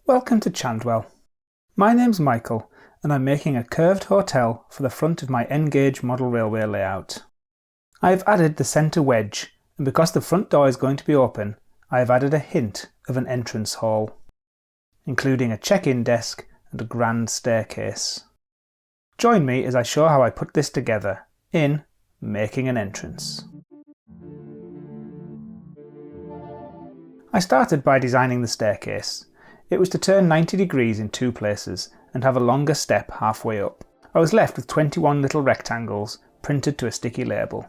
Welcome to Chandwell. My name's Michael and I'm making a curved hotel for the front of my N-gauge model railway layout. I have added the centre wedge, and because the front door is going to be open, I have added a hint of an entrance hall, including a check-in desk and a grand staircase. Join me as I show how I put this together in Making an Entrance. I started by designing the staircase. It was to turn 90 degrees in two places and have a longer step halfway up. I was left with 21 little rectangles printed to a sticky label.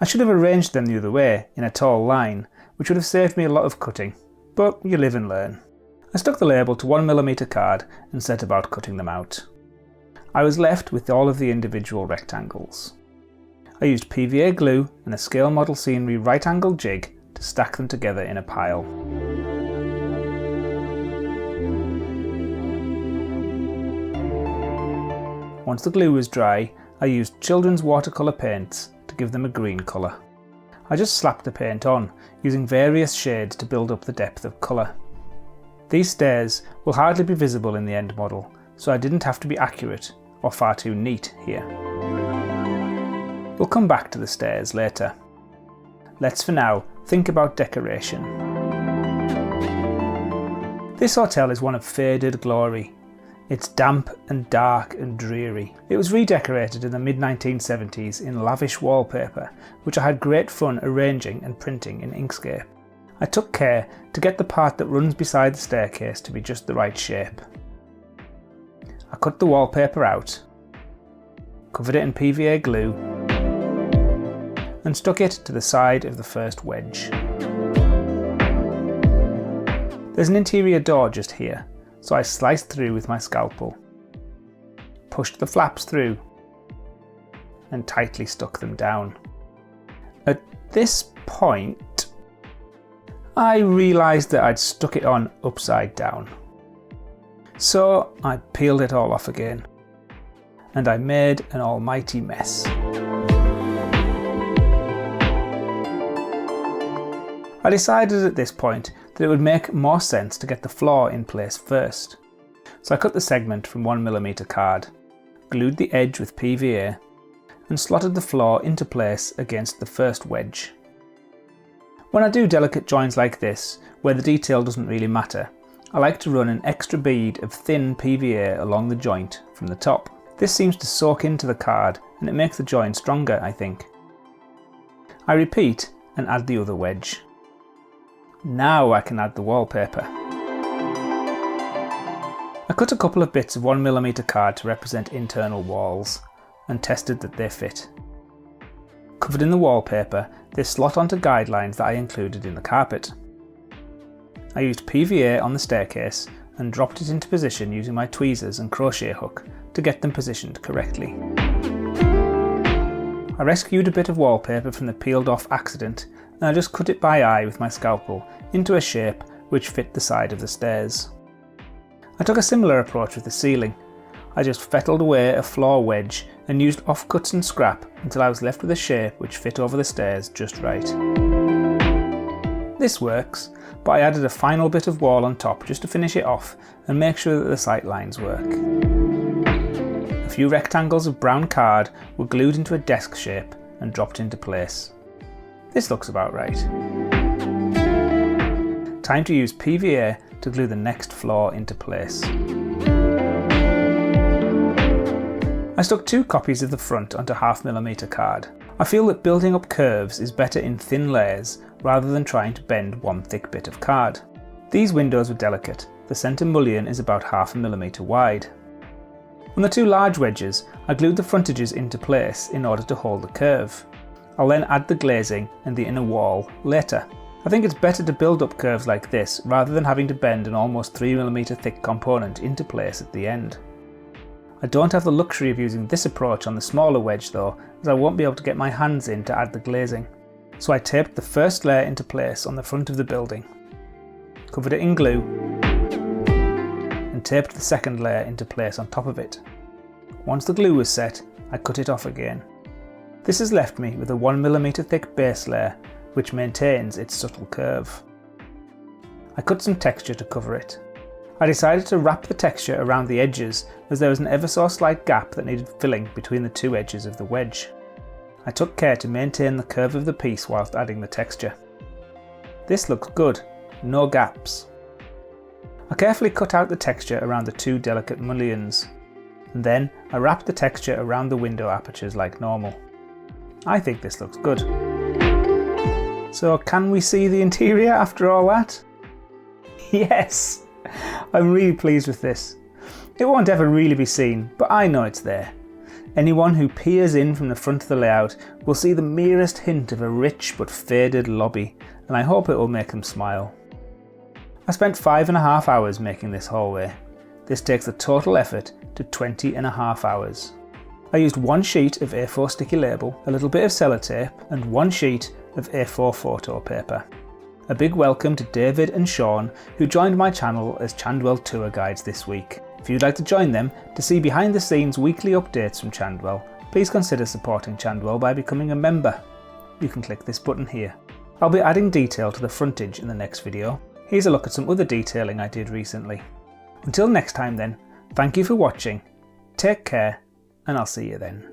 I should have arranged them the other way in a tall line, which would have saved me a lot of cutting, but you live and learn. I stuck the label to 1mm card and set about cutting them out. I was left with all of the individual rectangles. I used PVA glue and a scale model scenery right angle jig to stack them together in a pile. Once the glue was dry, I used children's watercolour paints to give them a green colour. I just slapped the paint on, using various shades to build up the depth of colour. These stairs will hardly be visible in the end model, so I didn't have to be accurate or far too neat here. We'll come back to the stairs later. Let's for now think about decoration. This hotel is one of faded glory. It's damp and dark and dreary. It was redecorated in the mid-1970s in lavish wallpaper, which I had great fun arranging and printing in Inkscape. I took care to get the part that runs beside the staircase to be just the right shape. I cut the wallpaper out, covered it in PVA glue, and stuck it to the side of the first wedge. There's an interior door just here, so I sliced through with my scalpel, pushed the flaps through, and tightly stuck them down. At this point, I realised that I'd stuck it on upside down. So I peeled it all off again, and I made an almighty mess. I decided at this point that it would make more sense to get the floor in place first. So I cut the segment from 1mm card, glued the edge with PVA, and slotted the floor into place against the first wedge. When I do delicate joins like this, where the detail doesn't really matter, I like to run an extra bead of thin PVA along the joint from the top. This seems to soak into the card and it makes the join stronger, I think. I repeat and add the other wedge. Now I can add the wallpaper. I cut a couple of bits of 1mm card to represent internal walls and tested that they fit. Covered in the wallpaper, they slot onto guidelines that I included in the carpet. I used PVA on the staircase and dropped it into position using my tweezers and crochet hook to get them positioned correctly. I rescued a bit of wallpaper from the peeled off accident and I just cut it by eye with my scalpel into a shape which fit the side of the stairs. I took a similar approach with the ceiling. I just fettled away a floor wedge and used offcuts and scrap until I was left with a shape which fit over the stairs just right. This works, but I added a final bit of wall on top just to finish it off and make sure that the sight lines work. A few rectangles of brown card were glued into a desk shape and dropped into place. This looks about right. Time to use PVA to glue the next floor into place. I stuck 2 copies of the front onto 0.5mm card. I feel that building up curves is better in thin layers rather than trying to bend one thick bit of card. These windows were delicate. The centre mullion is about 0.5mm wide. On the 2 large wedges, I glued the frontages into place in order to hold the curve. I'll then add the glazing and the inner wall later. I think it's better to build up curves like this rather than having to bend an almost 3mm thick component into place at the end. I don't have the luxury of using this approach on the smaller wedge though, as I won't be able to get my hands in to add the glazing. So I taped the first layer into place on the front of the building, covered it in glue, and taped the second layer into place on top of it. Once the glue was set, I cut it off again. This has left me with a 1mm thick base layer which maintains its subtle curve. I cut some texture to cover it. I decided to wrap the texture around the edges as there was an ever so slight gap that needed filling between the two edges of the wedge. I took care to maintain the curve of the piece whilst adding the texture. This looks good, no gaps. I carefully cut out the texture around the two delicate mullions, and then I wrapped the texture around the window apertures like normal. I think this looks good. So can we see the interior after all that? Yes! I'm really pleased with this. It won't ever really be seen, but I know it's there. Anyone who peers in from the front of the layout will see the merest hint of a rich but faded lobby, and I hope it will make them smile. I spent 5.5 hours making this hallway. This takes the total effort to 20.5 hours. I used one sheet of A4 sticky label, a little bit of sellotape, and one sheet of A4 photo paper. A big welcome to David and Sean, who joined my channel as Chandwell tour guides this week. If you'd like to join them to see behind the scenes weekly updates from Chandwell, please consider supporting Chandwell by becoming a member. You can click this button here. I'll be adding detail to the frontage in the next video. Here's a look at some other detailing I did recently. Until next time then, thank you for watching, take care, and I'll see you then.